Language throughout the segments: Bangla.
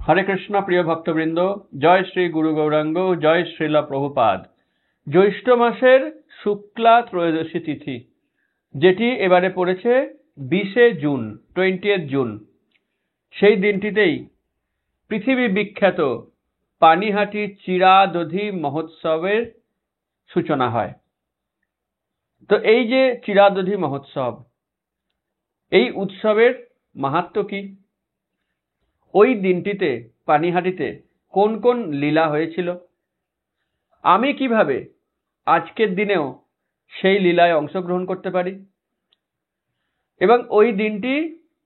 হরে কৃষ্ণ প্রিয় ভক্তবৃন্দ, জয় শ্রী গুরু গৌরাঙ্গ, জয় শ্রীলা প্রভুপাদ। জ্যৈষ্ঠ মাসের শুক্লা ত্রয়োদশী তিথি, যেটি এবারে পড়েছে 20 জুন, 20 জুন। সেই দিনটিতেই পৃথিবী বিখ্যাত পানিহাটি চিরাদধি মহোৎসবের সূচনা হয়। তো এই যে চিরাদধি মহোৎসব, এই উৎসবের মাহাত্ম্য কি? ওই দিনটিতে পানিহাটিতে কোন কোন লীলা হয়েছিল, আমি কিভাবে আজকের দিনেও সেই লীলায় অংশগ্রহণ করতে পারি, এবং ওই দিনটি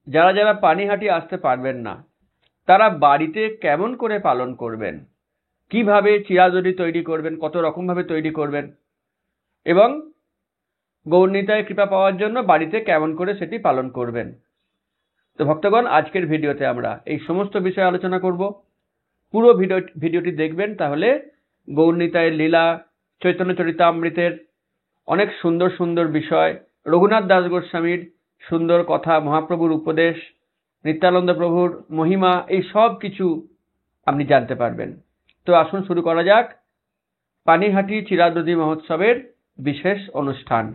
যারা যারা পানিহাটি আসতে পারবেন না তারা বাড়িতে কেমন করে পালন করবেন, কিভাবে চিরাদধি তৈরি করবেন, কত রকম ভাবে তৈরি করবেন, এবং গৌরনিতায় কৃপা পাওয়ার জন্য বাড়িতে কেমন করে সেটি পালন করবেন। তো ভক্তগণ, আজকের ভিডিওতে আমরা এই সমস্ত বিষয়ে আলোচনা করব। পুরো ভিডিওটি দেখবেন, তাহলে গৌরনিতায়ের লীলা, চৈতন্য চরিতামৃতের অনেক সুন্দর সুন্দর বিষয়, রঘুনাথ দাস গোস্বামীর সুন্দর কথা, মহাপ্রভুর উপদেশ, নিত্যানন্দ প্রভুর মহিমা, এই সব কিছু আপনি জানতে পারবেন। তো আসুন শুরু করা যাক পানিহাটি চিরাদধি মহোৎসবের বিশেষ অনুষ্ঠান।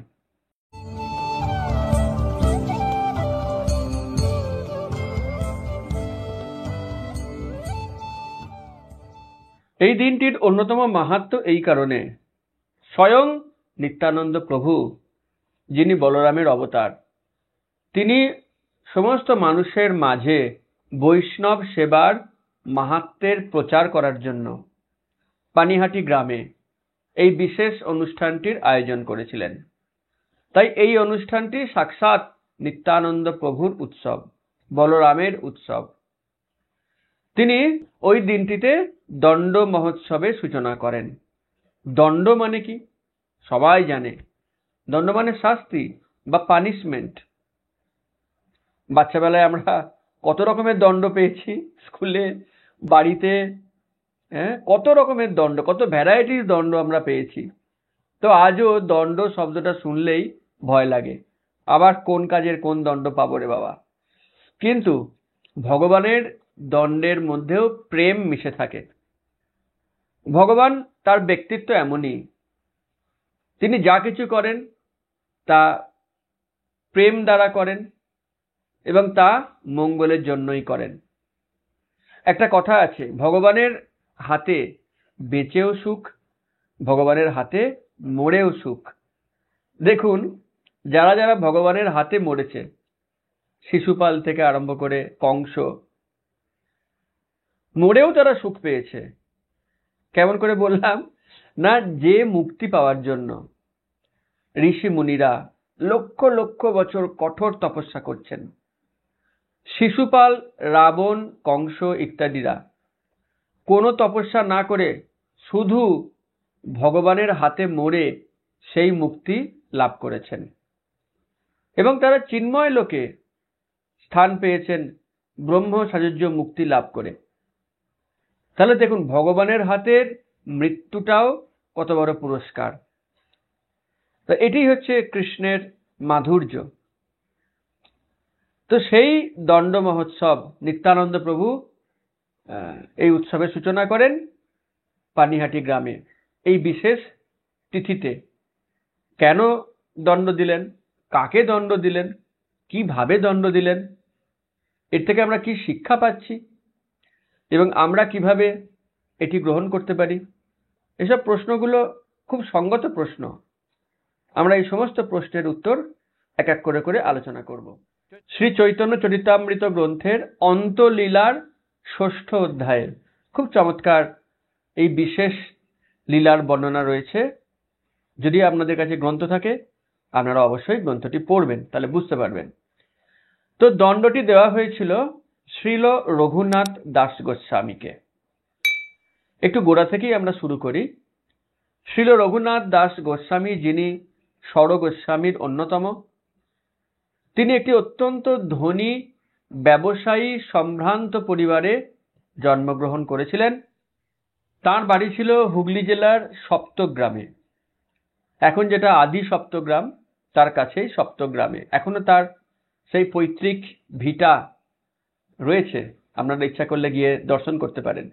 এই দিনটির অন্যতম মাহাত্ম্য এই কারণে, স্বয়ং নিত্যানন্দ প্রভু, যিনি বলরামের অবতার, তিনি সমস্ত মানুষের মাঝে বৈষ্ণব সেবার মাহাত্ম্যের প্রচার করার জন্য পানিহাটি গ্রামে এই বিশেষ অনুষ্ঠানটির আয়োজন করেছিলেন। তাই এই অনুষ্ঠানটি সাক্ষাৎ নিত্যানন্দ প্রভুর উৎসব, বলরামের উৎসব। তিনি ওই দিনটিতে দণ্ড মহোৎসবের সূচনা করেন। দণ্ড মানে কি? সবাই জানে, দণ্ড মানে শাস্তি বা পানিশমেন্ট। বাচ্চাবেলায় আমরা কত রকমের দণ্ড পেয়েছি, স্কুলে, বাড়িতে, কত রকমের দণ্ড, কত ভ্যারাইটির দণ্ড আমরা পেয়েছি। তো আজও দণ্ড শব্দটা শুনলেই ভয় লাগে, আবার কোন কাজের কোন দণ্ড পাবো রে বাবা। কিন্তু ভগবানের দণ্ডের মধ্যেও প্রেম মিশে থাকে। ভগবান, তার ব্যক্তিত্ব এমনই, তিনি যা কিছু করেন তা প্রেম দ্বারা করেন এবং তা মঙ্গলের জন্যই করেন। একটা কথা আছে, ভগবানের হাতে বেঁচেও সুখ, ভগবানের হাতে মরেও সুখ। দেখুন, যারা যারা ভগবানের হাতে মরেছে, শিশুপাল থেকে আরম্ভ করে কংস, মরেও তারা সুখ পেয়েছে। কেমন করে বললাম না, যে মুক্তি পাওয়ার জন্য ঋষি মুনিরা লক্ষ লক্ষ বছর কঠোর তপস্যা করছেন, শিশুপাল, রাবণ, কংস ইত্যাদিরা কোনো তপস্যা না করে শুধু ভগবানের হাতে মরে সেই মুক্তি লাভ করেছেন, এবং তারা চিন্ময় লোকে স্থান পেয়েছেন ব্রহ্ম সাযুজ্য মুক্তি লাভ করে। তাহলে দেখুন, ভগবানের হাতের মৃত্যুটাও কত বড় পুরস্কার। তো এটি হচ্ছে কৃষ্ণের মাধুর্য। তো সেই দণ্ড মহোৎসব নিত্যানন্দ প্রভু এই উৎসবের সূচনা করেন পানিহাটি গ্রামে এই বিশেষ তিথিতে। কেন দণ্ড দিলেন, কাকে দণ্ড দিলেন, কিভাবে দণ্ড দিলেন, এর থেকে আমরা কি শিক্ষা পাচ্ছি এবং আমরা কিভাবে এটি গ্রহণ করতে পারি, এসব প্রশ্নগুলো খুব সঙ্গত প্রশ্ন। আমরা এই সমস্ত প্রশ্নের উত্তর এক এক করে করে আলোচনা করব। শ্রী চৈতন্য চরিতামৃত গ্রন্থের অন্তলীলার 6ষ্ঠ অধ্যায়ে খুব চমৎকার এই বিশেষ লীলার বর্ণনা রয়েছে। যদি আপনাদের কাছে গ্রন্থ থাকে, আপনারা অবশ্যই গ্রন্থটি পড়বেন, তাহলে বুঝতে পারবেন। তো দণ্ডটি দেওয়া হয়েছিল শ্রীল রঘুনাথ দাস গোস্বামীকে। একটু গোড়া থেকেই আমরা শুরু করি। শ্রীল রঘুনাথ দাস গোস্বামী, যিনি ষড় গোস্বামীর অন্যতম, তিনি একটি অত্যন্ত ধনী ব্যবসায়ী সম্ভ্রান্ত পরিবারে জন্মগ্রহণ করেছিলেন। তার বাড়ি ছিল হুগলি জেলার সপ্তগ্রামে, এখন যেটা আদি সপ্তগ্রাম, তার কাছেই সপ্তগ্রামে। এখনো তার সেই পৈতৃক ভিটা রয়েছে, আপনারা ইচ্ছা করলে গিয়ে দর্শন করতে পারেন।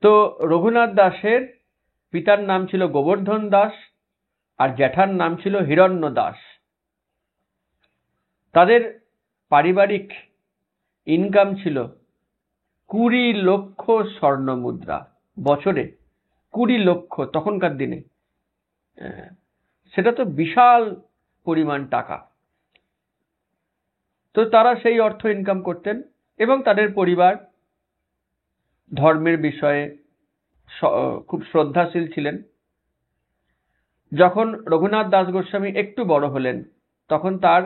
তো রঘুনাথ দাসের পিতার নাম ছিল গোবর্ধন দাস আর জ্যাঠার নাম ছিল হিরণ্য দাস। তাদের পারিবারিক ইনকাম ছিল 20 লক্ষ স্বর্ণ মুদ্রা বছরে। 20 লক্ষ তখনকার দিনে, সেটা তো বিশাল পরিমাণ টাকা। তো তারা সেই অর্থ ইনকাম করতেন এবং তাদের পরিবার ধর্মের বিষয়ে খুব শ্রদ্ধাশীল ছিলেন। যখন রঘুনাথ দাস গোস্বামী একটু বড় হলেন তখন তার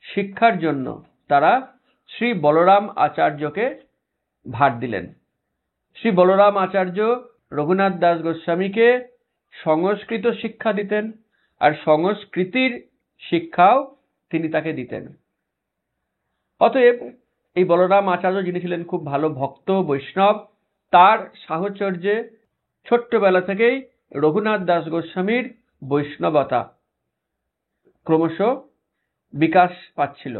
শিক্ষার জন্য তারা শ্রী বলরাম আচার্যকে ভার দিলেন। শ্রী বলরাম আচার্য রঘুনাথ দাস গোস্বামীকে সংস্কৃত শিক্ষা দিতেন আর সংস্কৃতির শিক্ষাও তিনি তাকে দিতেন। অতএব এই বলরাম আচার্য, যিনি ছিলেন খুব ভালো ভক্ত বৈষ্ণব, তার সাহচর্যে ছোট্টবেলা থেকেই রঘুনাথ দাস গোস্বামীর বৈষ্ণবতা ক্রমশ বিকাশ পাচ্ছিল।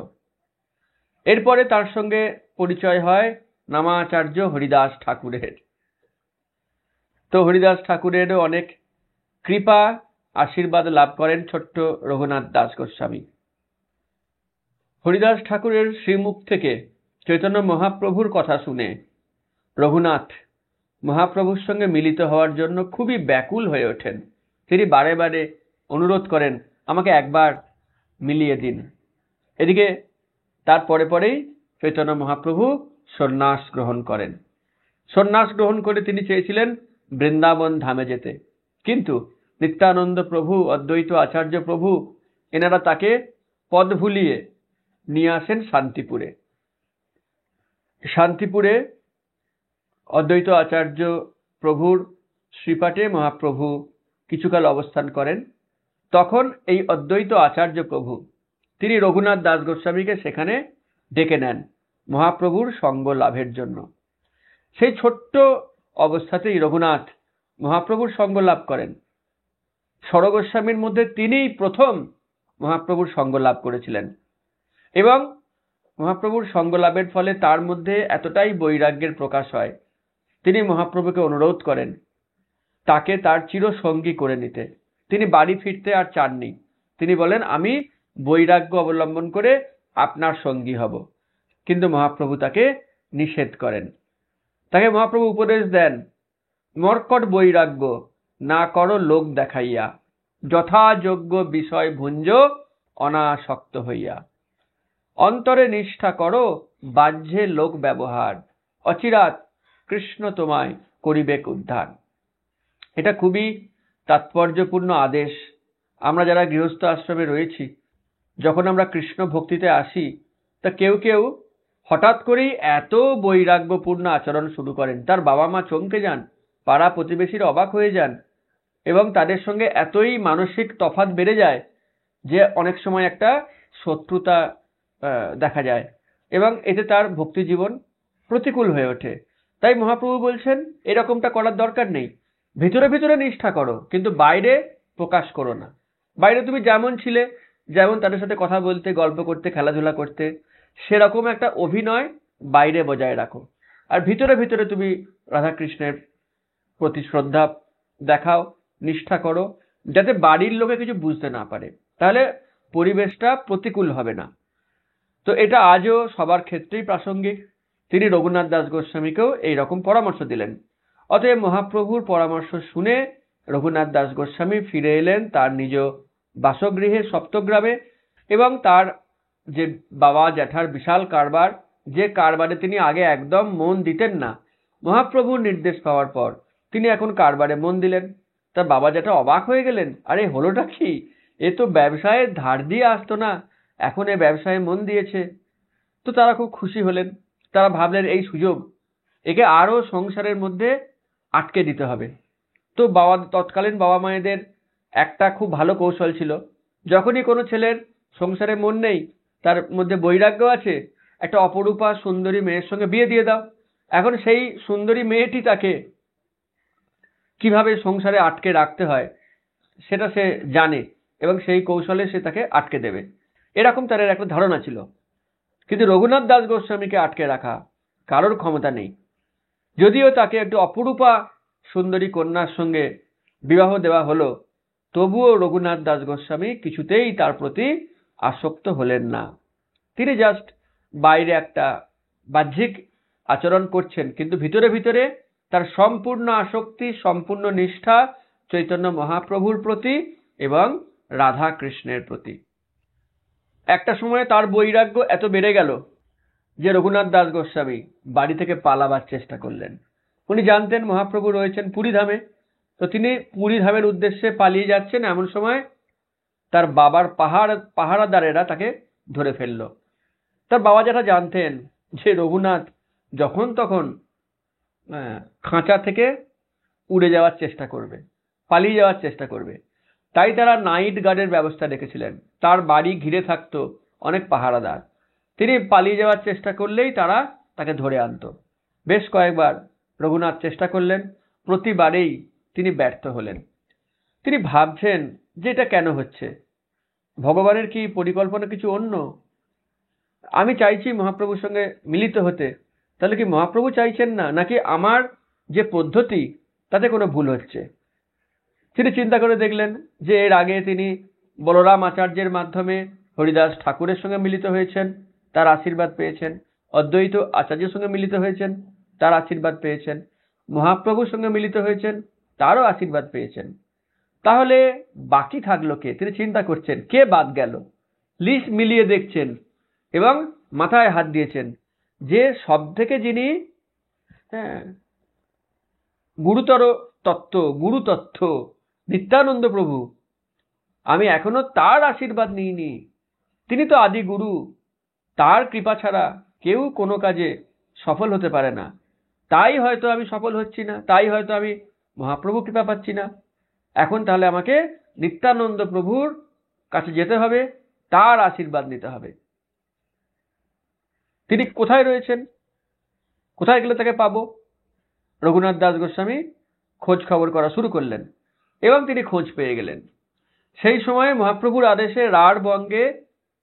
এরপরে তার সঙ্গে পরিচয় হয় নামাচার্য হরিদাস ঠাকুরের। তো হরিদাস ঠাকুরেরও অনেক কৃপা আশীর্বাদ লাভ করেন ছোট্ট রঘুনাথ দাস গোস্বামী। হরিদাস ঠাকুরের শ্রীমুখ থেকে চৈতন্য মহাপ্রভুর কথা শুনে রঘুনাথ মহাপ্রভুর সঙ্গে মিলিত হওয়ার জন্য খুবই ব্যাকুল হয়ে ওঠেন। তিনি বারে বারে অনুরোধ করেন, আমাকে একবার মিলিয়ে দিন। এদিকে তার পরে পরেই চৈতন্য মহাপ্রভু সন্ন্যাস গ্রহণ করেন। সন্ন্যাস গ্রহণ করে তিনি চেয়েছিলেন বৃন্দাবন ধামে যেতে, কিন্তু নিত্যানন্দ প্রভু, অদ্বৈত আচার্য প্রভু, এনারা তাকে পদ ভুলিয়ে নিয়ে আসেন শান্তিপুরে। শান্তিপুরে অদ্বৈত আচার্য প্রভুর শ্রীপাঠে মহাপ্রভু কিছুকাল অবস্থান করেন। তখন এই অদ্বৈত আচার্য প্রভু তিনি রঘুনাথ দাস গোস্বামীকে সেখানে ডেকে নেন মহাপ্রভুর সঙ্গ লাভের জন্য। সেই ছোট্ট অবস্থাতেই রঘুনাথ মহাপ্রভুর সঙ্গ লাভ করেন। স্বরগোস্বামীর মধ্যে তিনিই প্রথম মহাপ্রভুর সঙ্গ লাভ করেছিলেন এবং মহাপ্রভুর সঙ্গ লাভের ফলে তার মধ্যে এতটাই বৈরাগ্যের প্রকাশ হয়, তিনি মহাপ্রভুকে অনুরোধ করেন তাকে তার চিরসঙ্গী করে নিতে। তিনি বাড়ি ফিরতে আর চাননি। তিনি বলেন, আমি বৈরাগ্য অবলম্বন করে আপনার সঙ্গী হব। কিন্তু মহাপ্রভু তাকে নিষেধ করেন। তাকে মহাপ্রভু উপদেশ দেন, মর্কট বৈরাগ্য না করো লোক দেখাইয়া, যথাযোগ্য বিষয় ভুঞ্জ অনাসক্ত হইয়া, অন্তরে নিষ্ঠা করো বাহ্যে লোক ব্যবহার, অচিরাত কৃষ্ণ তোমায় করিবেক উদ্ধার। এটা খুবই তাৎপর্যপূর্ণ আদেশ। আমরা যারা গৃহস্থ আশ্রমে রয়েছি, যখন আমরা কৃষ্ণ ভক্তিতে আসি, তা কেউ কেউ হঠাৎ করেই এত বৈরাগ্যপূর্ণ আচরণ শুরু করেন, তার বাবা মা চমকে যান, পাড়া প্রতিবেশীরা অবাক হয়ে যান এবং তাদের সঙ্গে এতই মানসিক তফাৎ বেড়ে যায় যে অনেক সময় একটা শত্রুতা দেখা যায় এবং এতে তার ভক্তি জীবন প্রতিকূল হয়ে ওঠে। তাই মহাপ্রভু বলছেন, এরকমটা করার দরকার নেই। ভিতরে ভিতরে নিষ্ঠা করো, কিন্তু বাইরে প্রকাশ করো না। বাইরে তুমি যেমন ছিলে, যেমন তাদের সাথে কথা বলতে, গল্প করতে, খেলাধুলা করতে, সেরকম একটা অভিনয় বাইরে বজায় রাখো। আর ভিতরে ভিতরে তুমি রাধাকৃষ্ণের প্রতি শ্রদ্ধা দেখাও, নিষ্ঠা করো, যাতে বাড়ির লোকে কিছু বুঝতে না পারে, তাহলে পরিবেশটা প্রতিকূল হবে না। তো এটা আজও সবার ক্ষেত্রেই প্রাসঙ্গিক। তিনি রঘুনাথ দাস গোস্বামীকেও এইরকম পরামর্শ দিলেন। অতএব মহাপ্রভুর পরামর্শ শুনে রঘুনাথ দাস গোস্বামী ফিরে এলেন তার নিজ বাসগৃহে সপ্তগ্রামে এবং তার যে বাবা জ্যাঠার বিশাল কারবার, যে কারবারে তিনি আগে একদম মন দিতেন না, মহাপ্রভুর নির্দেশ পাওয়ার পর তিনি এখন কারবারে মন দিলেন। তার বাবা জ্যাঠা অবাক হয়ে গেলেন, আরে হলোটা কি, এ তো ব্যবসায় ধার দিয়ে আসতো না, এখন এ ব্যবসায় মন দিয়েছে। তো তারা খুব খুশি হলেন। তারা ভাবলেন এই সুযোগ, একে আরো সংসারের মধ্যে আটকে দিতে হবে। তো তৎকালীন বাবা মায়েদের একটা খুব ভালো কৌশল ছিল, যখনই কোনো ছেলের সংসারে মন নেই, তার মধ্যে বৈরাগ্য আছে, একটা অপরূপা সুন্দরী মেয়ের সঙ্গে বিয়ে দিয়ে দাও। এখন সেই সুন্দরী মেয়েটি তাকে কিভাবে সংসারে আটকে রাখতে হয় সেটা সে জানে এবং সেই কৌশলে সে তাকে আটকে দেবে, এরকম তাদের একটা ধারণা ছিল। কিন্তু রঘুনাথ দাস গোস্বামীকে আটকে রাখা কারোর ক্ষমতা নেই। যদিও তাকে একটু অপরূপা সুন্দরী কন্যার সঙ্গে বিবাহ দেওয়া হলো, তবুও রঘুনাথ দাস গোস্বামী কিছুতেই তার প্রতি আসক্ত হলেন না। তিনি জাস্ট বাইরে একটা বাহ্যিক আচরণ করছেন, কিন্তু ভিতরে ভিতরে তার সম্পূর্ণ আসক্তি, সম্পূর্ণ নিষ্ঠা চৈতন্য মহাপ্রভুর প্রতি এবং রাধা কৃষ্ণের প্রতি। একটা সময় তার বৈরাগ্য এত বেড়ে গেল যে রঘুনাথ দাস গোস্বামী বাড়ি থেকে পালাবার চেষ্টা করলেন। উনি জানতেন মহাপ্রভু রয়েছেন পুরীধামে, তো তিনি পুরীধামের উদ্দেশ্যে পালিয়ে যাচ্ছেন। এমন সময় তার বাবার পাহারাদারেরা তাকে ধরে ফেলল। তার বাবা যারা জানতেন যে রঘুনাথ যখন তখন খাঁচা থেকে উড়ে যাওয়ার চেষ্টা করবে, পালিয়ে যাওয়ার চেষ্টা করবে, তাই তারা নাইট গার্ডের ব্যবস্থা রেখেছিলেন। তার বাড়ি ঘিরে থাকতো অনেক পাহারাদার। তিনি পালিয়ে যাওয়ার চেষ্টা করলেই তারা তাকে ধরে আনতো। বেশ কয়েকবার রঘুনাথ চেষ্টা করলেন, প্রতিবারেই তিনি ব্যর্থ হলেন। তিনি ভাবছেন যে এটা কেন হচ্ছে, ভগবানের কি পরিকল্পনা কিছু অন্য? আমি চাইছি মহাপ্রভুর সঙ্গে মিলিত হতে, তাহলে কি মহাপ্রভু চাইছেন না, নাকি আমার যে পদ্ধতি তাতে কোনো ভুল হচ্ছে? তিনি চিন্তা করে দেখলেন যে এর আগে তিনি বলরাম আচার্যের মাধ্যমে হরিদাস ঠাকুরের সঙ্গে মিলিত হয়েছেন, তার আশীর্বাদ পেয়েছেন। অদ্বৈত আচার্যের সঙ্গে মিলিত হয়েছেন, তার আশীর্বাদ পেয়েছেন। মহাপ্রভুর সঙ্গে মিলিত হয়েছেন, তারও আশীর্বাদ পেয়েছেন। তাহলে বাকি থাকলো কে? তিনি চিন্তা করছেন কে বাদ গেল। লিস্ট মিলিয়ে দেখছেন এবং মাথায় হাত দিয়েছেন যে সব থেকে যিনি গুরুতর তত্ত্ব, গুরু তত্ত্ব, নিত্যানন্দ প্রভু, আমি এখনো তার আশীর্বাদ নিইনি। তিনি তো আদি গুরু, তার কৃপা ছাড়া কেউ কোনো কাজে সফল হতে পারে না। তাই হয়তো আমি সফল হচ্ছি না, তাই হয়তো আমি মহাপ্রভু কৃপা পাচ্ছি না। এখন তাহলে আমাকে নিত্যানন্দ প্রভুর কাছে যেতে হবে, তার আশীর্বাদ নিতে হবে। তিনি কোথায় রয়েছেন, কোথায় গেলে তাকে পাবো? রঘুনাথ দাস গোস্বামী খোঁজ খবর করা শুরু করলেন এবং তিনি খোঁজ পেয়ে গেলেন। সেই সময়ে মহাপ্রভুর আদেশে রাঢ় বঙ্গে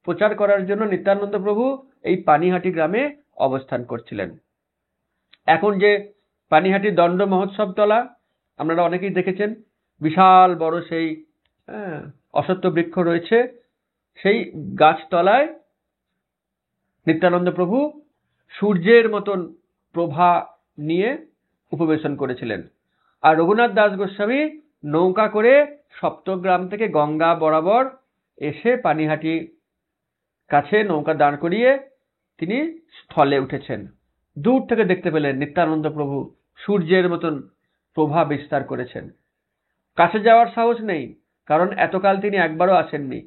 প্রচার করার জন্য নিত্যানন্দ প্রভু এই পানিহাটি গ্রামে অবস্থান করছিলেন। এখন যে পানিহাটি দণ্ড মহোৎসব তলা আপনারা অনেকেই দেখেছেন, বিশাল বড় সেই অশ্বত্থ বৃক্ষ রয়েছে, সেই গাছতলায় নিত্যানন্দ প্রভু সূর্যের মতন প্রভা নিয়ে উপবেশন করেছিলেন। আর রঘুনাথ দাস গোস্বামী নৌকা করে সপ্তগ্রাম থেকে গঙ্গা বরাবর এসে পানিহাটি কাছে নৌকা দাঁড় করিয়ে তিনি স্থলে উঠেছেন। দূর থেকে দেখতে পেলেন নিত্যানন্দ প্রভু সূর্যের মতন প্রভা বিস্তার করেছেন। কাছে যাওয়ার সাহস নেই, কারণ এতকাল তিনি একবারও আসেননি।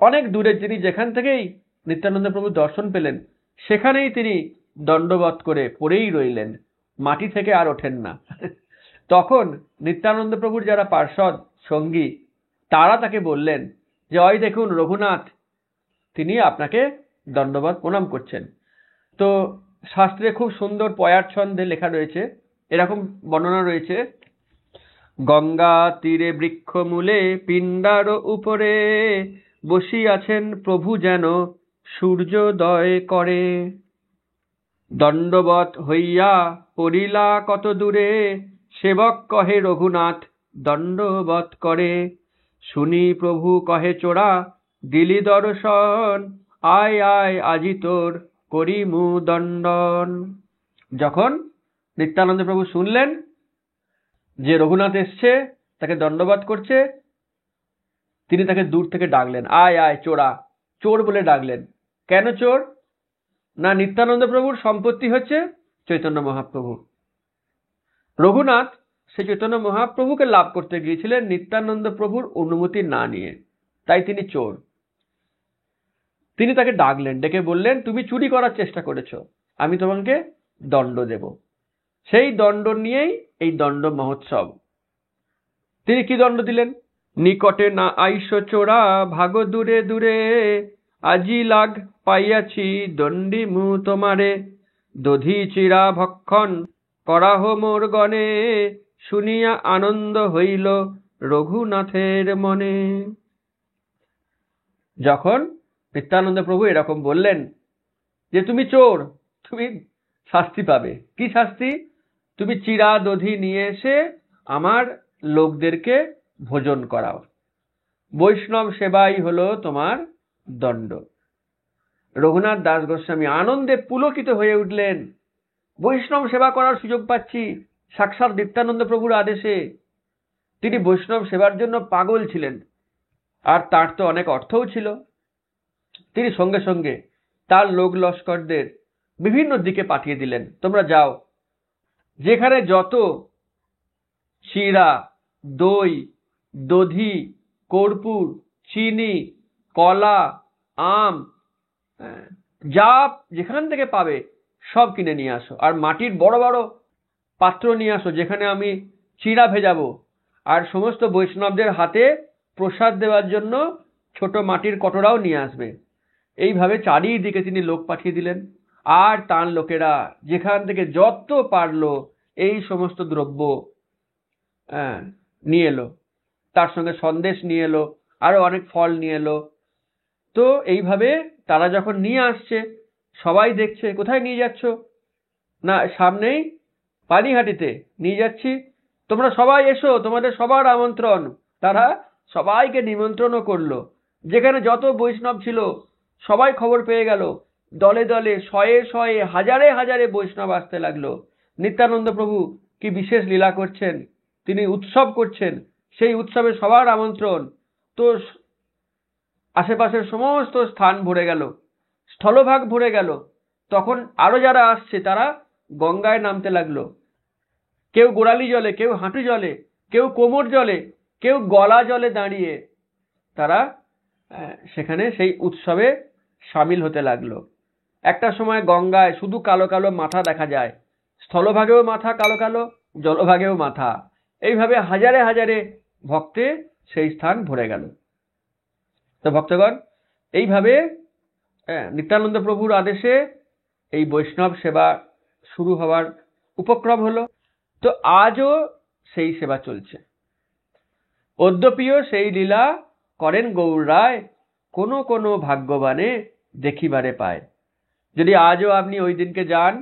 অনেক দূরে তিনি যেখান থেকেই নিত্যানন্দ প্রভু দর্শন পেলেন, সেখানেই তিনি দণ্ডবৎ করে পড়েই রইলেন, মাটি থেকে আর ওঠেন না। তখন নিত্যানন্দ প্রভুর যারা পার্ষদ সঙ্গী, তারা তাকে বললেন যে ওই দেখুন রঘুনাথ, তিনি আপনাকে দণ্ডবৎ প্রণাম করছেন। তো শাস্ত্রে খুব সুন্দর পয়ার ছন্দে লেখা রয়েছে, এরকম বর্ণনা রয়েছে, গঙ্গা তীরে বৃক্ষ মূলে পিণ্ডার উপরে বসিয়াছেন প্রভু যেন সূর্যোদয় করে, দণ্ডবৎ হইয়া পড়িলা কত দূরে, সেবক কহে রঘুনাথ দণ্ডবৎ করে, শুনি প্রভু কহে চোরা দিলি দর্শন, আয় আয় আজি তোর করিমু দণ্ডন। যখন নিত্যানন্দ প্রভু শুনলেন যে রঘুনাথ এসছে, তাকে দণ্ডবৎ করছে, তিনি তাকে দূর থেকে ডাকলেন, আয় আয় চোরা, চোর বলে ডাকলেন। কেন চোর? না, নিত্যানন্দ প্রভুর সম্পত্তি হচ্ছে চৈতন্য মহাপ্রভু। রঘুনাথ সে চৈতন্য মহাপ্রভুকে লাভ করতে গিয়েছিলেন নিত্যানন্দ প্রভুর অনুমতি না নিয়ে, তাই তিনি চোর। তিনি তাকে ডাকলেন, ডেকে বললেন, তুমি চুরি করার চেষ্টা করেছো, আমি তোমাকে দণ্ড দেব। সেই দণ্ড নিয়েই এই দণ্ড মহোৎসব। তিনি কি দণ্ড দিলেন? নিকটে না আইস চোরা ভাগ দূরে দূরে, আজি লাগ পাইয়াছি দণ্ডি মু তোমারে, দধি চিরা ভক্ষণ করাহ মোর গণে, শুনিয়া আনন্দ হইল রঘুনাথের মনে। যখন নিত্যানন্দ প্রভু এরকম বললেন যে তুমি চোর, তুমি শাস্তি পাবে। কি শাস্তি? তুমি চিড়া দধি নিয়ে এসে আমার লোকদেরকে ভোজন করাও। বৈষ্ণব সেবাই হলো তোমার দণ্ড। রঘুনাথ দাস গোস্বামী আনন্দে পুলকিত হয়ে উঠলেন। বৈষ্ণব সেবা করার সুযোগ পাচ্ছি সাক্ষাৎ নিত্যানন্দ প্রভুর আদেশে। তিনি বৈষ্ণব সেবার জন্য পাগল ছিলেন, আর তার তো অনেক অর্থও ছিল। তিনি সঙ্গে সঙ্গে তার লোক লস্করদের বিভিন্ন দিকে পাঠিয়ে দিলেন, তোমরা যাও, যেখানে যত চিড়া, দই, দধি, কর্পূর, চিনি, কলা, আম, যা যেখান থেকে পাবে সব কিনে নিয়ে আসো। আর মাটির বড় বড় পাত্র নিয়ে আসো, যেখানে আমি চিড়া ভেজাবো। আর সমস্ত বৈষ্ণবদের হাতে প্রসাদ দেওয়ার জন্য ছোট মাটির কটোরাও নিয়ে আসবে। এইভাবে চারিদিকে তিনি লোক পাঠিয়ে দিলেন। আর তার লোকেরা যেখান থেকে যত পারলো এই সমস্ত দ্রব্য নিয়ে এলো। তার সঙ্গে সন্দেশ নিয়ে এলো, আরো অনেক ফল নিয়ে এলো। তো এইভাবে তারা যখন নিয়ে আসছে, সবাই দেখছে। কোথায় নিয়ে যাচ্ছ? না, সামনেই পানিহাটিতে নিয়ে যাচ্ছি, তোমরা সবাই এসো, তোমাদের সবার আমন্ত্রণ। তারা সবাইকে নিমন্ত্রণও করলো। যেখানে যত বৈষ্ণব ছিল সবাই খবর পেয়ে গেল। দলে দলে, শয়ে শয়ে, হাজারে হাজারে বৈষ্ণব আসতে লাগলো। নিত্যানন্দ প্রভু কি বিশেষ লীলা করছেন, তিনি উৎসব করছেন, সেই উৎসবে সবার আমন্ত্রণ। তো আশেপাশের সমস্ত স্থান ভরে গেল, স্থলভাগ ভরে গেল। তখন আরো যারা আসছে তারা গঙ্গায় নামতে লাগলো। কেউ গোড়ালি জলে, কেউ হাঁটু জলে, কেউ কোমর জলে, কেউ গলা জলে দাঁড়িয়ে তারা সেখানে সেই উৎসবে সামিল হতে লাগলো। একটা সময় গঙ্গায় শুধু কালো কালো মাথা দেখা যায়, স্থলভাগেও মাথা কালো কালো, জলভাগেও মাথা। এইভাবে হাজারে হাজারে ভক্তে সেই স্থান ভরে গেল। তো ভক্তগণ, এইভাবে নিত্যানন্দ প্রভুর আদেশে এই বৈষ্ণব সেবা শুরু হওয়ার উপক্রম হলো। তো আজও সেই সেবা চলছে। অদ্যপিও সেই লীলা করেন গৌর রায়, কোনো কোনো ভাগ্যবানে দেখিবারে পায়। যদি আজও আপনি ওই দিনকে যান,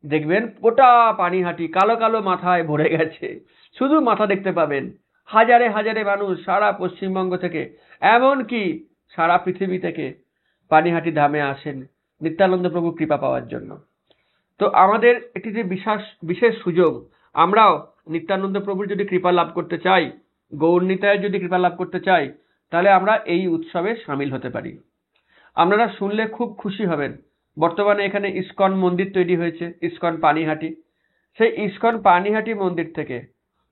দেখবেন গোটা পানিহাটি কালো কালো মাথায় ভরে গেছে। শুধু মাথা দেখতে পাবেন। হাজারে হাজারে মানুষ সারা পশ্চিমবঙ্গ থেকে, এমনকি সারা পৃথিবী থেকে পানিহাটি ধামে আসেন নিত্যানন্দ প্রভু কৃপা পাওয়ার জন্য। তো আমাদের এটি যে বিশেষ সুযোগ, আমরাও নিত্যানন্দ প্রভুর যদি কৃপা লাভ করতে চাই, গৌর নিতাইয়ের যদি কৃপা লাভ করতে চাই, তাহলে আমরা এই উৎসবে সামিল হতে পারি। আপনারা শুনলে খুব খুশি হবেন, বর্তমানে এখানে ইস্কন মন্দির তৈরি হয়েছে, ইস্কন পানিহাটি। সেই ইস্কন পানিহাটি মন্দির থেকে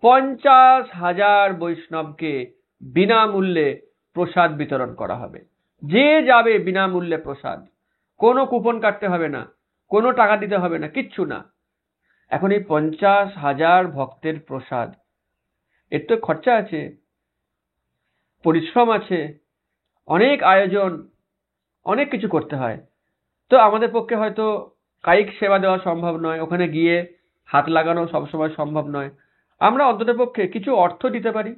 50,000 বৈষ্ণবকে বিনামূল্যে প্রসাদ বিতরণ করা হবে। যে যাবে বিনামূল্যে প্রসাদ, কোনো কুপন কাটতে হবে না, কোনো টাকা দিতে হবে না, কিচ্ছু না। এখন এই 50,000 ভক্তের প্রসাদ, এর তো খরচা আছে, পরিশ্রম আছে, অনেক আয়োজন, অনেক কিছু করতে হয়। তো আমাদের পক্ষে হয়তো কায়িক সেবা দেওয়া সম্ভব নয়, ওখানে গিয়ে হাত লাগানো সবসময় সম্ভব নয়। আমরা অন্ততপক্ষে কিছু অর্থ দিতে পারি,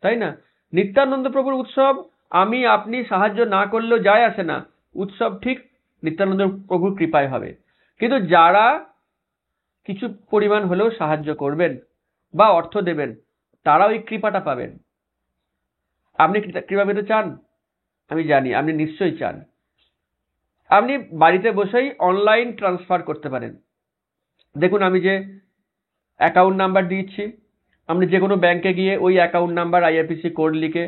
তাই না? নিত্যানন্দ প্রভুর উৎসব আমি আপনি সাহায্য না করলেও যায় আসে না, উৎসব ঠিক নিত্যানন্দ প্রভুর কৃপায় হবে। কিন্তু যারা কিছু পরিমাণ হলেও সাহায্য করবেন বা অর্থ দেবেন, তারা ওই কৃপাটা পাবেন। আপনি কৃপা পেতে চান? আমি জানি আপনি নিশ্চয়ই চান। আপনি বাড়িতে বসেই অনলাইন ট্রান্সফার করতে পারেন। দেখুন, আমি যে অ্যাকাউন্ট নাম্বার দিচ্ছি, আপনি যে কোনো ব্যাংকে গিয়ে ওই অ্যাকাউন্ট নাম্বার আইএফএসসি কোড লিখে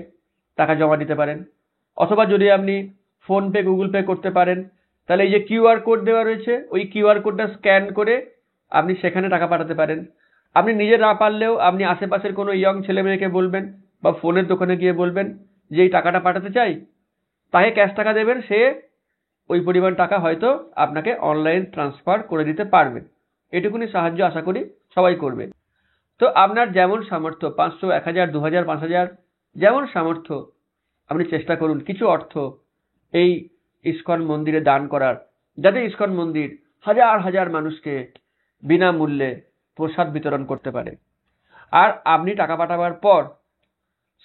টাকা জমা দিতে পারেন। অথবা যদি আপনি ফোনপে, গুগল পে করতে পারেন, তাহলে এই যে কিউআর কোড দেওয়া রয়েছে, ওই কিউআর কোডটা স্ক্যান করে আপনি সেখানে টাকা পাঠাতে পারেন। আপনি নিজে না পারলেও আপনি আশেপাশের কোনো ইয়ং ছেলে মেয়েকে বলবেন বা ফোনের দোকানে গিয়ে বলবেন যে এই টাকাটা পাঠাতে চাই, তাকে ক্যাশ টাকা দেবেন, সে ওই পরিমাণ টাকা হয়তো আপনাকে অনলাইন ট্রান্সফার করে দিতে পারবে। এটুকুনি সাহায্য আশা করি সবাই করবে। তো আপনার যেমন সামর্থ্য, 500, 1000, 2000, 5000, যেমন সামর্থ্য, আপনি চেষ্টা করুন কিছু অর্থ এই ইস্কন মন্দিরে দান করার, যাতে ইস্কন মন্দির হাজার হাজার মানুষকে বিনামূল্যে প্রসাদ বিতরণ করতে পারে। আর আপনি টাকা পাঠাবার পর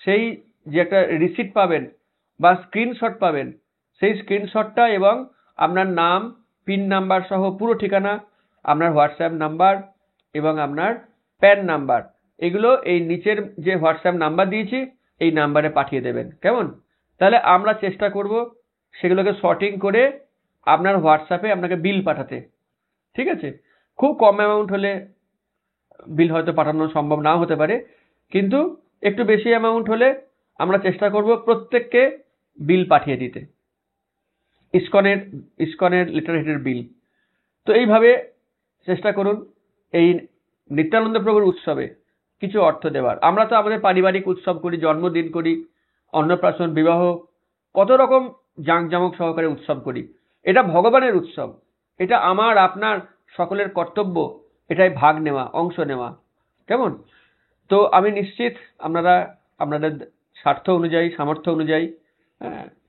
সেই যে একটা রিসিট পাবেন বা স্ক্রিনশট পাবেন, সেই স্ক্রিনশটটা এবং আপনার নাম, পিন নাম্বার সহ পুরো ঠিকানা আপনার হোয়াটসঅ্যাপ নাম্বার এবং আপনার প্যান নাম্বার, এগুলো এই নিচের যে হোয়াটসঅ্যাপ নাম্বার দিয়েছি এই নাম্বারে পাঠিয়ে দেবেন। কেমন? তাহলে আমরা চেষ্টা করব সেগুলোকে সর্টিং করে আপনার হোয়াটসঅ্যাপে আপনাকে বিল পাঠাতে। ঠিক আছে? খুব কম অ্যামাউন্ট হলে বিল হয়তো পাঠানো সম্ভব নাও হতে পারে, কিন্তু একটু বেশি অ্যামাউন্ট হলে আমরা চেষ্টা করব প্রত্যেককে বিল পাঠিয়ে দিতে, ইসকনের লিটারেটের বিল। তো এইভাবে চেষ্টা করুন এই নিত্যানন্দ প্রভুর উৎসবে কিছু অর্থ দেওয়ার। আমরা তো আমাদের পারিবারিক উৎসব করি, জন্মদিন করি, অন্নপ্রাশন, বিবাহ, কত রকম জাঁকজমক সহকারে উৎসব করি। এটা ভগবানের উৎসব, এটা আমার আপনার সকলের কর্তব্য এটাই ভাগ নেওয়া, অংশ নেওয়া। কেমন? তো আমি নিশ্চিত আপনারা আপনাদের স্বার্থ অনুযায়ী, সামর্থ্য অনুযায়ী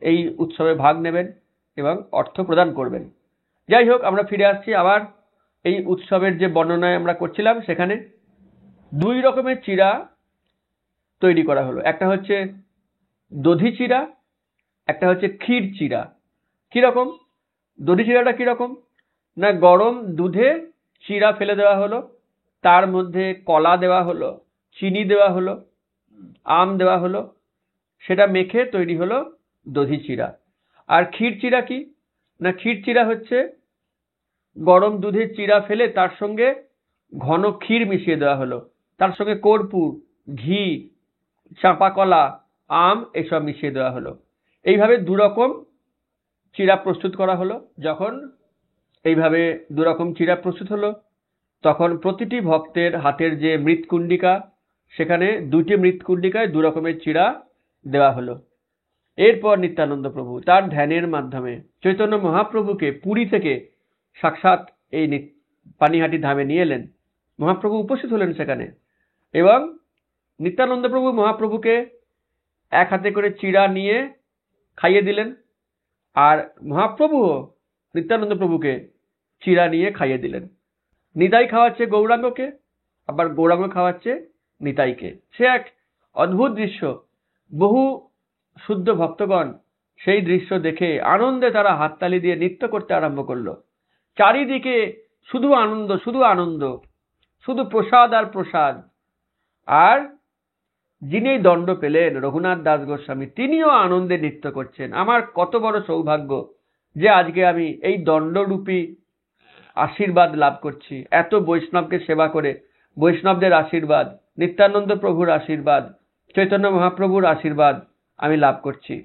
এই উৎসবে ভাগ নেবেন এবং অর্থ প্রদান করবেন। যাই হোক, আমরা ফিরে আসছি আবার এই উৎসবের যে বর্ণনায় আমরা করছিলাম। সেখানে দুই রকমের চিড়া তৈরি করা হলো, একটা হচ্ছে দধি চিড়া, একটা হচ্ছে ক্ষীর চিড়া। কিরকম? দধি চিড়াটা কিরকম না, গরম দুধে চিড়া ফেলে দেওয়া হলো, তার মধ্যে কলা দেওয়া হলো, চিনি দেওয়া হলো, আম দেওয়া হলো, সেটা মেখে তৈরি হলো দধি চিড়া। আর ক্ষীর চিড়া কি না, ক্ষীর চিড়া হচ্ছে গরম দুধে চিড়া ফেলে তার সঙ্গে ঘন ক্ষীর মিশিয়ে দেওয়া হলো, তার সঙ্গে কর্পূর, ঘি, চাঁপা কলা, আম এসব মিশিয়ে দেওয়া হলো। এইভাবে দুরকম চিড়া প্রস্তুত করা হলো। যখন এইভাবে দুরকম চিড়া প্রস্তুত হলো, তখন প্রতিটি ভক্তের হাতের যে মৃৎকুণ্ডিকা, সেখানে দুটি মৃৎকুণ্ডিকায় দু রকমের চিড়া দেওয়া হলো। এরপর নিত্যানন্দ প্রভু তার ধ্যানের মাধ্যমে চৈতন্য মহাপ্রভুকে পুরী থেকে সাক্ষাৎ এই পানিহাটি ধামে নিয়ে এলেন। মহাপ্রভু উপস্থিত হলেন সেখানে এবং নিত্যানন্দ প্রভু মহাপ্রভুকে এক হাতে করে চিড়া নিয়ে খাইয়ে দিলেন, আর মহাপ্রভুও নিত্যানন্দ প্রভুকে চিড়া নিয়ে খাইয়ে দিলেন। নিতাই খাওয়াচ্ছে গৌরাঙ্গকে, আবার গৌরাঙ্গ খাওয়াচ্ছে নিতাইকে। সে এক অদ্ভুত দৃশ্য। বহু শুদ্ধ ভক্তগণ সেই দৃশ্য দেখে আনন্দে তারা হাততালি দিয়ে নৃত্য করতে আরম্ভ করলো। চারিদিকে শুধু আনন্দ, শুধু আনন্দ, শুধু প্রসাদ আর প্রসাদ। আর যিনি দণ্ড পেলেন রঘুনাথ দাস গোস্বামী, তিনিও আনন্দে নৃত্য করছেন। আমার কত বড় সৌভাগ্য যে আজকে আমি এই দণ্ডরূপী আশীর্বাদ লাভ করছি। এত বৈষ্ণবকে সেবা করে বৈষ্ণবদের আশীর্বাদ, নিত্যানন্দ প্রভুর আশীর্বাদ, চৈতন্য মহাপ্রভুর আশীর্বাদ আমি লাভ করছি।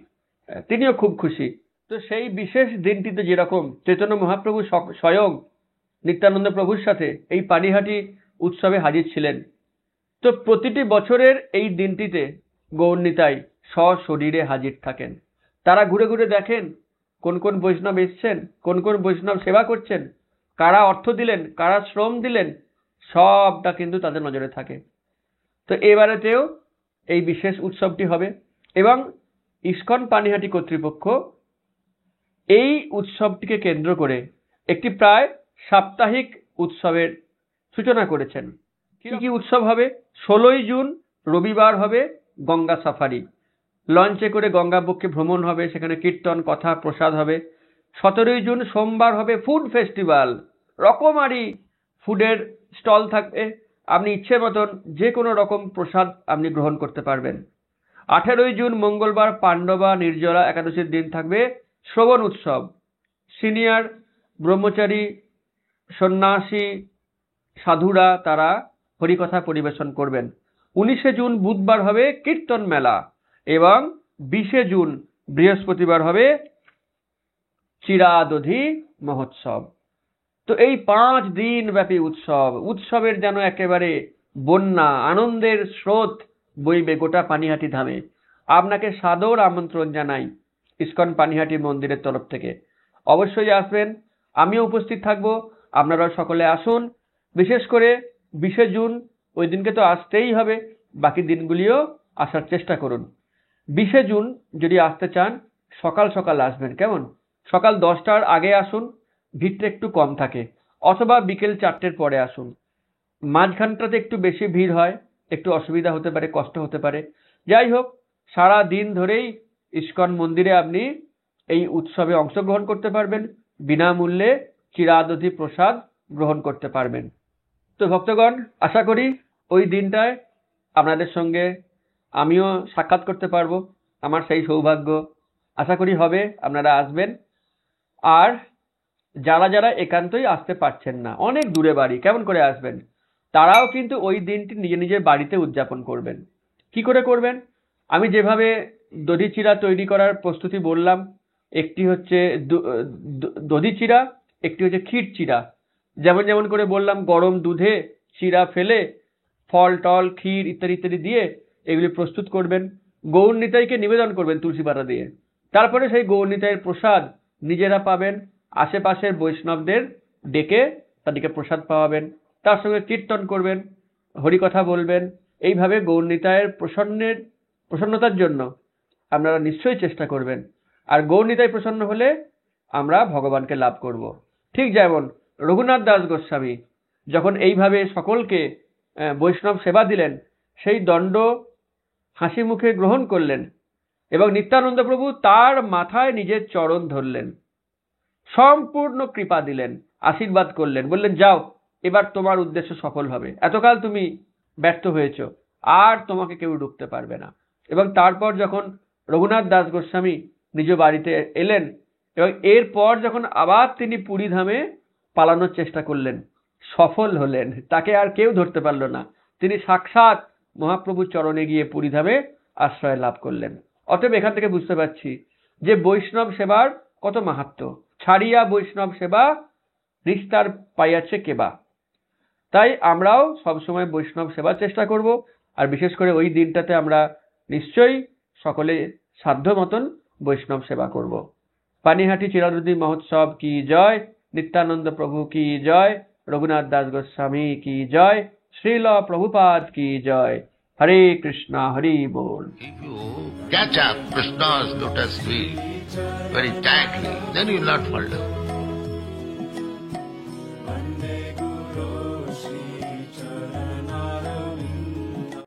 তিনিও খুব খুশি। তো সেই বিশেষ দিনটিতে যেরকম চৈতন্য মহাপ্রভু স্বয়ং নিত্যানন্দ প্রভুর সাথে এই পানিহাটি উৎসবে হাজির ছিলেন, তো প্রতিটি বছরের এই দিনটিতে গৌরনিতাই সশরীরে হাজির থাকেন। তারা ঘুরে ঘুরে দেখেন কোন কোন বৈষ্ণব এসছেন, কোন কোন বৈষ্ণব সেবা করছেন, কারা অর্থ দিলেন, কারা শ্রম দিলেন, সবটা কিন্তু তাদের নজরে থাকে। তো এবারেতেও এই বিশেষ উৎসবটি হবে এবং ইস্কন পানিহাটি কর্তৃপক্ষ এই উৎসবটিকে কেন্দ্র করে একটি প্রায় সাপ্তাহিক উৎসবের সূচনা করেছেন। কি কি উৎসব হবে? 16ই জুন রবিবার হবে গঙ্গা সাফারি, লঞ্চে করে গঙ্গা বক্ষে ভ্রমণ হবে, সেখানে কীর্তন, কথা, প্রসাদ হবে। 17ই জুন সোমবার হবে ফুড ফেস্টিভ্যাল, রকমারি ফুডের স্টল থাকবে, আপনি ইচ্ছে মতন যে কোনো রকম প্রসাদ আপনি গ্রহণ করতে পারবেন। 18ই জুন মঙ্গলবার পাণ্ডবা নির্জলা একাদশীর দিন থাকবে শ্রবণ উৎসব, সিনিয়র ব্রহ্মচারী, সন্ন্যাসী, সাধুরা তারা হরিকথা পরিবেশন করবেন। 19শে জুন বুধবার হবে কীর্তন মেলা এবং 20শে জুন বৃহস্পতিবার হবে চিরাদধি মহোৎসব। তো এই 5 দিন ব্যাপী উৎসবের যেন একেবারে বন্যা, আনন্দের স্রোত বইবে গোটা পানিহাটি ধামে। আপনাকে সাদর আমন্ত্রণ জানাই ইস্কন পানিহাটি মন্দিরের তরফ থেকে। অবশ্যই আসবেন, আমিও উপস্থিত থাকবো, আপনারা সকলে আসুন। বিশেষ করে 20শে জুন ওই দিনকে তো আসতেই হবে, বাকি দিনগুলিও আসার চেষ্টা করুন। 20শে জুন যদি আসতে চান সকাল সকাল আসবেন। কেমন? সকাল 10টার আগে আসুন, ভিড়টা একটু কম থাকে, অথবা বিকেল 4টের পরে আসুন। মাঝখানটাতে একটু বেশি ভিড় হয়, একটু অসুবিধা হতে পারে, কষ্ট হতে পারে। যাই হোক, সারা দিন ধরেই ইস্কন মন্দিরে আপনি এই উৎসবে অংশগ্রহণ করতে পারবেন, বিনামূল্যে চিরাদধি প্রসাদ গ্রহণ করতে পারবেন। তো ভক্তগণ, আশা করি ওই দিনটায় আপনাদের সঙ্গে আমিও সাক্ষাৎ করতে পারবো, আমার সেই সৌভাগ্য আশা করি হবে, আপনারা আসবেন। আর যারা যারা একান্তই আসতে পারছেন না, অনেক দূরে বাড়ি, কেমন করে আসবেন, তারাও কিন্তু ওই দিনটি নিজে নিজের বাড়িতে উদযাপন করবেন। কি করে করবেন? আমি যেভাবে দধি চিড়া তৈরি করার প্রস্তুতি বললাম, একটি হচ্ছে দধি চিড়া, একটি হচ্ছে ক্ষীর চিড়া। যেমন যেমন করে বললাম, গরম দুধে চিড়া ফেলে ফল টল ক্ষীর ইত্যাদি ইত্যাদি দিয়ে এগুলি প্রস্তুত করবেন, গৌর নিতাইকে নিবেদন করবেন তুলসী পাতা দিয়ে। তারপরে সেই গৌর নিতাইয়ের প্রসাদ নিজেরা পাবেন, আশেপাশের বৈষ্ণবদের ডেকে তাদেরকে প্রসাদ পাওয়াবেন, তার সঙ্গে কীর্তন করবেন, হরিকথা বলবেন। এইভাবে গৌর নিতাইয়ের প্রসন্নতার জন্য আপনারা নিশ্চয়ই চেষ্টা করবেন। আর গৌর নিতাই প্রসন্ন হলে আমরা ভগবানকে লাভ করব। ঠিক যেমন রঘুনাথ দাস গোস্বামী যখন এইভাবে সকলকে বৈষ্ণব সেবা দিলেন, সেই দণ্ড হাসি মুখে গ্রহণ করলেন এবং নিত্যানন্দ প্রভু তার মাথায় নিজের চরণ ধরলেন, সম্পূর্ণ কৃপা দিলেন, আশীর্বাদ করলেন, বললেন যাও, এবার তোমার উদ্দেশ্য সফল হবে, এতকাল তুমি ব্যর্থ হয়েছ, আর তোমাকে কেউ রুখতে পারবে না। এবং তারপর যখন রঘুনাথ দাস গোস্বামী নিজ বাড়িতে এলেন এবং এরপর যখন আবার তিনি পুরী ধামে পালানোর চেষ্টা করলেন, সফল হলেন, তাকে আর কেউ ধরতে পারল না, তিনি সাক্ষাৎ মহাপ্রভুর চরণে গিয়ে পুরী ধামে আশ্রয় লাভ করলেন। অতএব এখান থেকে বুঝতে পারছি যে বৈষ্ণব সেবার কত মাহাত্ম্য। ছাড়িয়া বৈষ্ণব সেবা নিস্তার পাইয়াছে কেবা। তাই আমরাও সবসময় বৈষ্ণব সেবার চেষ্টা করব, আর বিশেষ করে ওই দিনটাতে আমরা নিশ্চয়ই সকলে সাধ্য মতন বৈষ্ণব সেবা করব। পানিহাটি চিরানদী মহোৎসব কি জয়, নিত্যানন্দ প্রভু কি জয়, রঘুনাথ দাস গোস্বামী কি জয়, শ্রীল প্রভুপাদ কি জয়। হরে কৃষ্ণা, হরি বল। If you catch up Krishna's lotus feet very tightly, then you will not fall down.